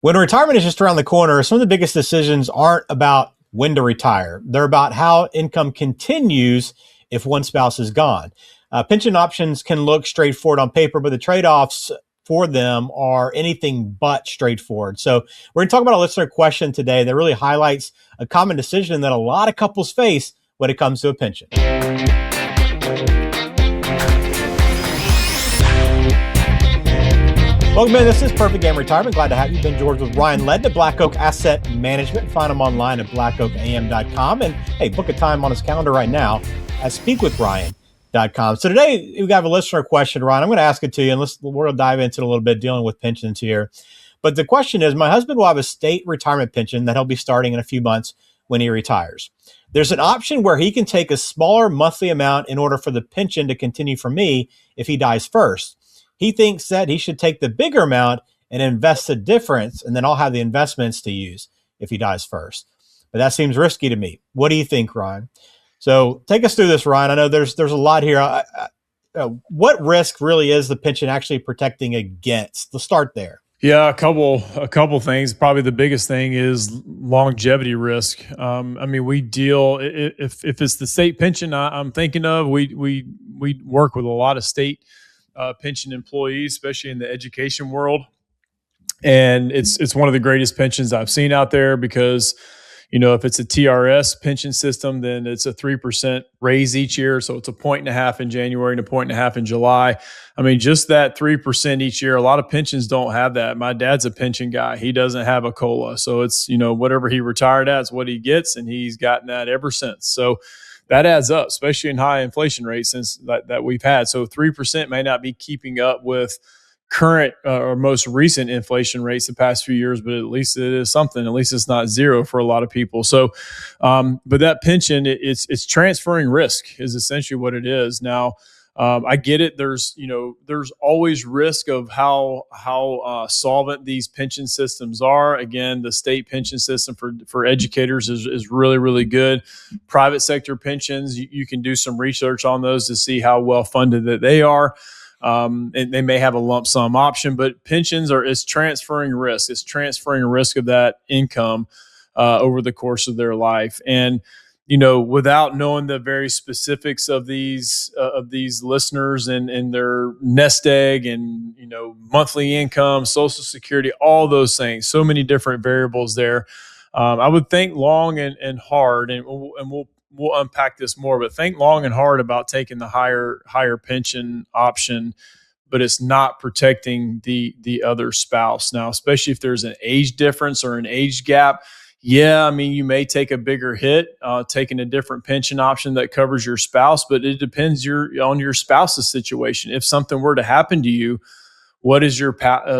When retirement is just around the corner, some of the biggest decisions aren't about when to retire. They're about how income continues if one spouse is gone. Pension options can look straightforward on paper, but the trade-offs for them are anything but straightforward. So we're going to talk about a listener question today that really highlights a common decision that a lot of couples face when it comes to a pension. Welcome in. This is Perfect Game Retirement. Glad to have you. Ben George with Ryan Led to Black Oak Asset Management. Find him online at blackoakam.com. And hey, book a time on his calendar right now at speakwithryan.com. So today we have a listener question, Ryan. I'm going to ask it to you, and we're going to dive into it a little bit, dealing with pensions here. But the question is, my husband will have a state retirement pension that he'll be starting in a few months when he retires. There's an option where he can take a smaller monthly amount in order for the pension to continue for me if he dies first. He thinks that he should take the bigger amount and invest the difference, and then I'll have the investments to use if he dies first. But that seems risky to me. What do you think, Ryan? So take us through this, Ryan. I know there's a lot here. What risk really is the pension actually protecting against? Let's start there. Yeah, a couple things. Probably the biggest thing is longevity risk. We deal if it's the state pension I'm thinking of. We work with a lot of state pension employees, especially in the education world, and it's one of the greatest pensions I've seen out there because, if it's a TRS pension system, then it's a 3% raise each year, so it's 1.5 in January and 1.5 in July. Just that 3% each year. A lot of pensions don't have that. My dad's a pension guy; he doesn't have a COLA, so it's whatever he retired at is what he gets, and he's gotten that ever since. So that adds up, especially in high inflation rates since that we've had. So 3% may not be keeping up with current or most recent inflation rates the past few years, but at least it is something. At least it's not zero for a lot of people. So, but that pension, it's transferring risk is essentially what it is. Now, I get it. There's always risk of how solvent these pension systems are. Again, the state pension system for educators is really, really good. Private sector pensions, you can do some research on those to see how well funded that they are. And they may have a lump sum option, but pensions is transferring risk. It's transferring risk of that income over the course of their life. And without knowing the very specifics of these listeners and their nest egg and monthly income, Social Security, all those things, so many different variables there. I would think long and hard, and we'll unpack this more. But think long and hard about taking the higher pension option, but it's not protecting the other spouse. Now, especially if there's an age difference or an age gap. Yeah, you may take a bigger hit taking a different pension option that covers your spouse, but it depends on your spouse's situation. If something were to happen to you, what is your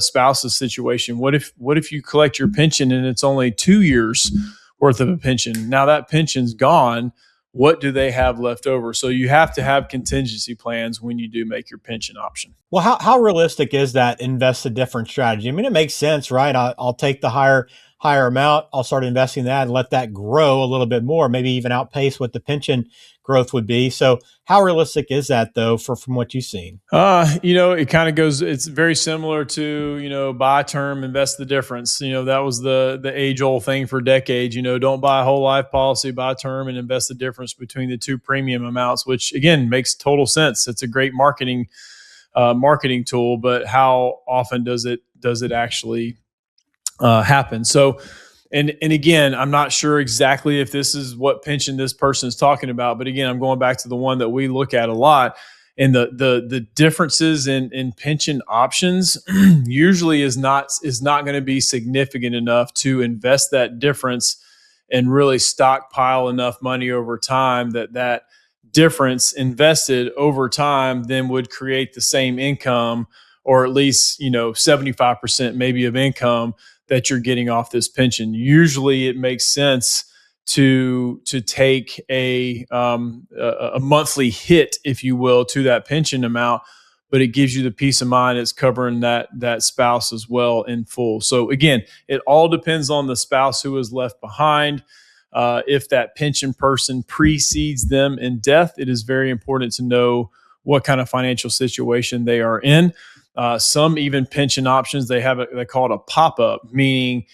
spouse's situation? What if you collect your pension and it's only 2 years worth of a pension? Now that pension's gone. What do they have left over? So you have to have contingency plans when you do make your pension option. Well, how realistic is that invest a different strategy? It makes sense, right? I'll take the higher amount. I'll start investing that and let that grow a little bit more, maybe even outpace what the pension growth would be. So how realistic is that though, from what you've seen? It kind of goes, it's very similar to, buy term, invest the difference. That was the age old thing for decades. Don't buy a whole life policy, buy term and invest the difference between the two premium amounts, which again makes total sense. It's a great marketing tool, but how often does it actually happen? So, and again, I'm not sure exactly if this is what pension this person is talking about, but again, I'm going back to the one that we look at a lot, and the differences in pension options usually is not going to be significant enough to invest that difference and really stockpile enough money over time that difference invested over time then would create the same income, or at least 75% maybe of income that you're getting off this pension. Usually it makes sense to take a monthly hit, if you will, to that pension amount, but it gives you the peace of mind it's covering that spouse as well in full. So again, it all depends on the spouse who is left behind. If that pension person precedes them in death, it is very important to know what kind of financial situation they are in. Some even pension options, they call it a pop-up, meaning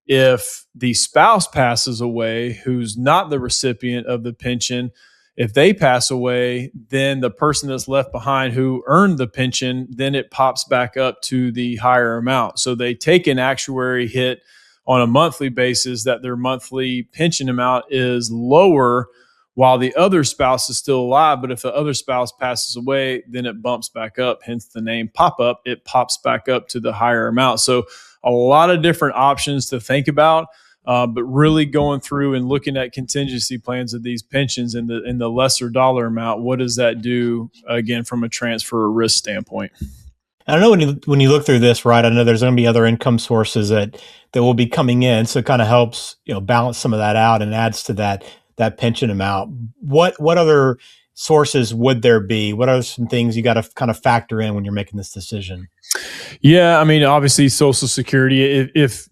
if the spouse passes away, who's not the recipient of the pension, if they pass away, then the person that's left behind who earned the pension, then it pops back up to the higher amount. So they take an actuary hit on a monthly basis that their monthly pension amount is lower while the other spouse is still alive. But if the other spouse passes away, then it bumps back up, hence the name pop up. It pops back up to the higher amount. So a lot of different options to think about. But really going through and looking at contingency plans of these pensions and the lesser dollar amount, what does that do, again, from a transfer risk standpoint? I don't know when you look through this, right? I know there's going to be other income sources that will be coming in, so it kind of helps balance some of that out and adds to that pension amount. What other sources would there be? What are some things you got to kind of factor in when you're making this decision? Yeah, I mean, obviously, Social Security. If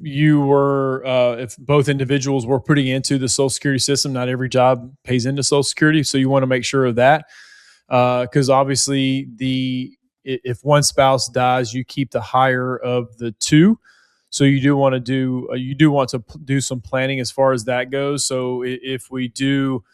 both individuals were putting into the Social Security system, not every job pays into Social Security, so you want to make sure of that, because obviously, if one spouse dies, you keep the higher of the two. So you do want to do some planning as far as that goes. So if we do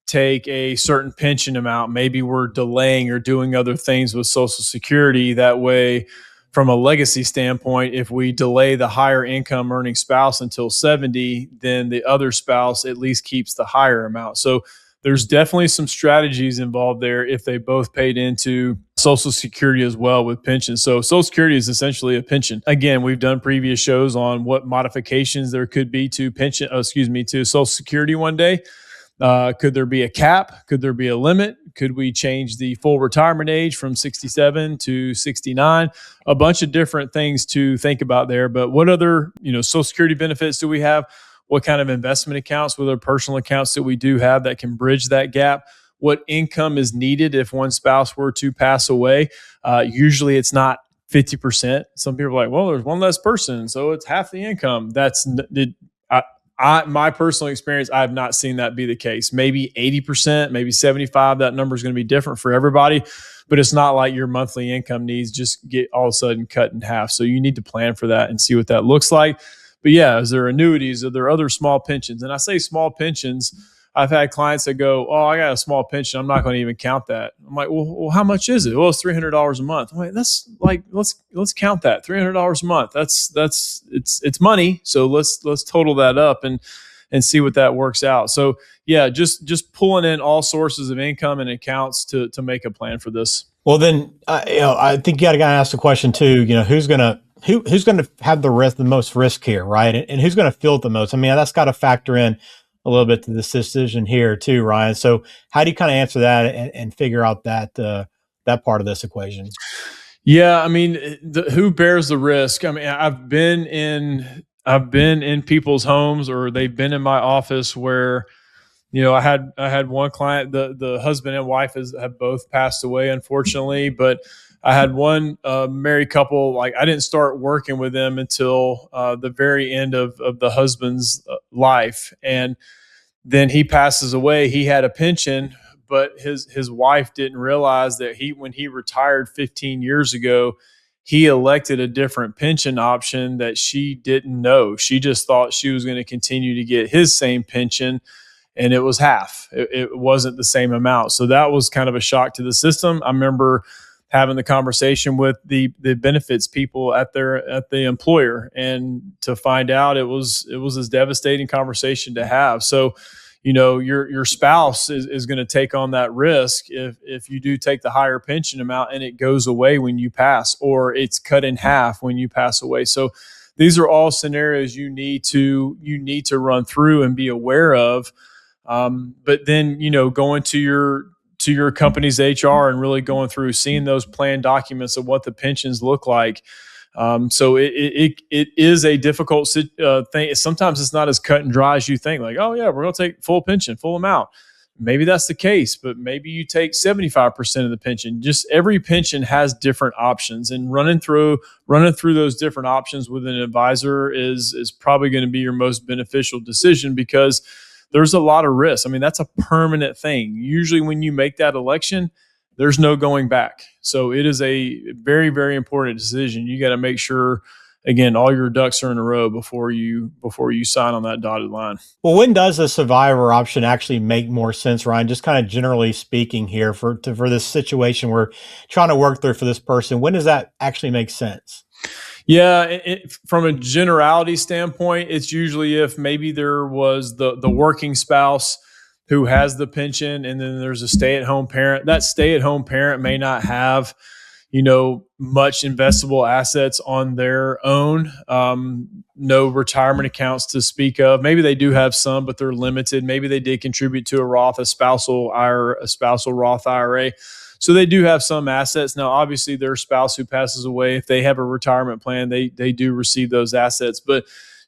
take a certain pension amount, maybe we're delaying or doing other things with Social Security. That way, from a legacy standpoint, if we delay the higher income earning spouse until 70, then the other spouse at least keeps the higher amount. So there's definitely some strategies involved there if they both paid into Social Security as well with pensions. So Social Security is essentially a pension. Again, we've done previous shows on what modifications there could be to Social Security one day. Could there be a cap? Could there be a limit? Could we change the full retirement age from 67 to 69? A bunch of different things to think about there. But what other, Social Security benefits do we have? What kind of investment accounts, what other personal accounts that we do have that can bridge that gap? What income is needed if one spouse were to pass away? Usually it's not 50%. Some people are like, well, there's one less person, so it's half the income. My personal experience, I have not seen that be the case. Maybe 80%, maybe 75%. That number is going to be different for everybody, but it's not like your monthly income needs just get all of a sudden cut in half. So you need to plan for that and see what that looks like. But yeah, is there annuities? Are there other small pensions? And I say small pensions, I've had clients that go, oh, I got a small pension, I'm not going to even count that. I'm like, well, how much is it? Well, it's $300 a month. I'm like, that's like, let's count that. $300 a month. It's money. So let's total that up and see what that works out. So yeah, just pulling in all sources of income and accounts to make a plan for this. Well, then I think you got to ask the question too. Who's going to have the most risk here, right? And who's going to feel it the most? I mean, that's got to factor in a little bit to this decision here too, Ryan. So how do you kind of answer that and figure out that part of this equation? Yeah, I mean, who bears the risk? I mean, I've been in people's homes, or they've been in my office where, I had one client, the husband and wife have both passed away, unfortunately, but I had one married couple. Like, I didn't start working with them until the very end of the husband's life, and then he passes away. He had a pension, but his wife didn't realize that when he retired 15 years ago, he elected a different pension option that she didn't know. She just thought she was going to continue to get his same pension, and it was half. It wasn't the same amount. So that was kind of a shock to the system. I remember having the conversation with the benefits people at the employer, and to find out it was a devastating conversation to have. So, your spouse is going to take on that risk if you do take the higher pension amount and it goes away when you pass, or it's cut in half when you pass away. So these are all scenarios you need to run through and be aware of. But then, going to your company's HR and really going through, seeing those plan documents of what the pensions look like. So it is a difficult thing. Sometimes it's not as cut and dry as you think. Like, oh yeah, we're going to take full pension, full amount. Maybe that's the case, but maybe you take 75% of the pension. Just every pension has different options, and running through those different options with an advisor is probably going to be your most beneficial decision, because there's a lot of risk. I mean, that's a permanent thing. Usually when you make that election, there's no going back. So it is a very, very important decision. You got to make sure, again, all your ducks are in a row before you sign on that dotted line. Well, when does the survivor option actually make more sense, Ryan? Just kind of generally speaking here for this situation we're trying to work through for this person, when does that actually make sense? Yeah, from a generality standpoint, it's usually if maybe there was the working spouse who has the pension, and then there's a stay-at-home parent. That stay-at-home parent may not have, much investable assets on their own. No retirement accounts to speak of. Maybe they do have some, but they're limited. Maybe they did contribute to a spousal Roth IRA. So they do have some assets. Now, obviously, their spouse who passes away, if they have a retirement plan, they do receive those assets. But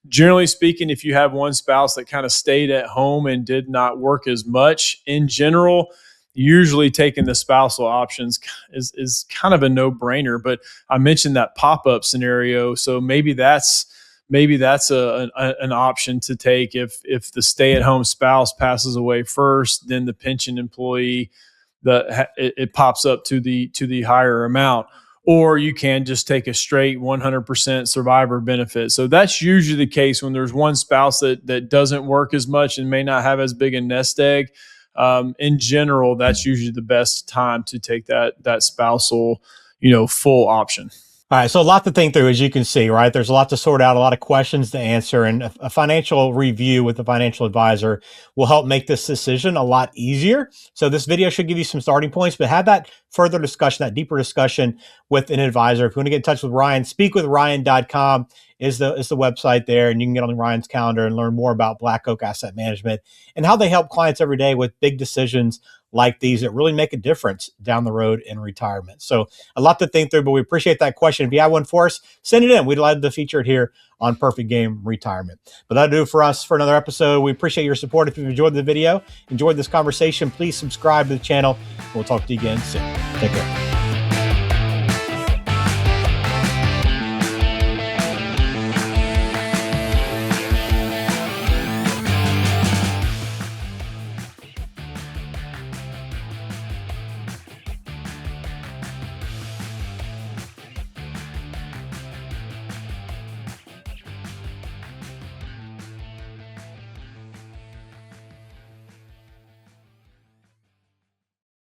generally speaking, if you have one spouse that kind of stayed at home and did not work as much, in general, usually taking the spousal options is kind of a no-brainer. But I mentioned that pop-up scenario, so maybe that's an option to take if the stay-at-home spouse passes away first, then the pension employee it pops up to the higher amount. Or you can just take a straight 100% survivor benefit. So that's usually the case when there's one spouse that doesn't work as much and may not have as big a nest egg. In general, that's usually the best time to take that spousal, full option. All right, so a lot to think through, as you can see, right? There's a lot to sort out, a lot of questions to answer, and a financial review with a financial advisor will help make this decision a lot easier. So this video should give you some starting points, but have that further discussion, that deeper discussion with an advisor. If you want to get in touch with Ryan, speakwithryan.com is the website there, and you can get on Ryan's calendar and learn more about Black Oak Asset Management and how they help clients every day with big decisions like these that really make a difference down the road in retirement. So a lot to think through, but we appreciate that question. If you have one for us, send it in. We'd love to feature it here on Perfect Game Retirement. But that'll do it for us for another episode. We appreciate your support. If you've enjoyed the video, enjoyed this conversation, please subscribe to the channel. We'll talk to you again soon. Take care.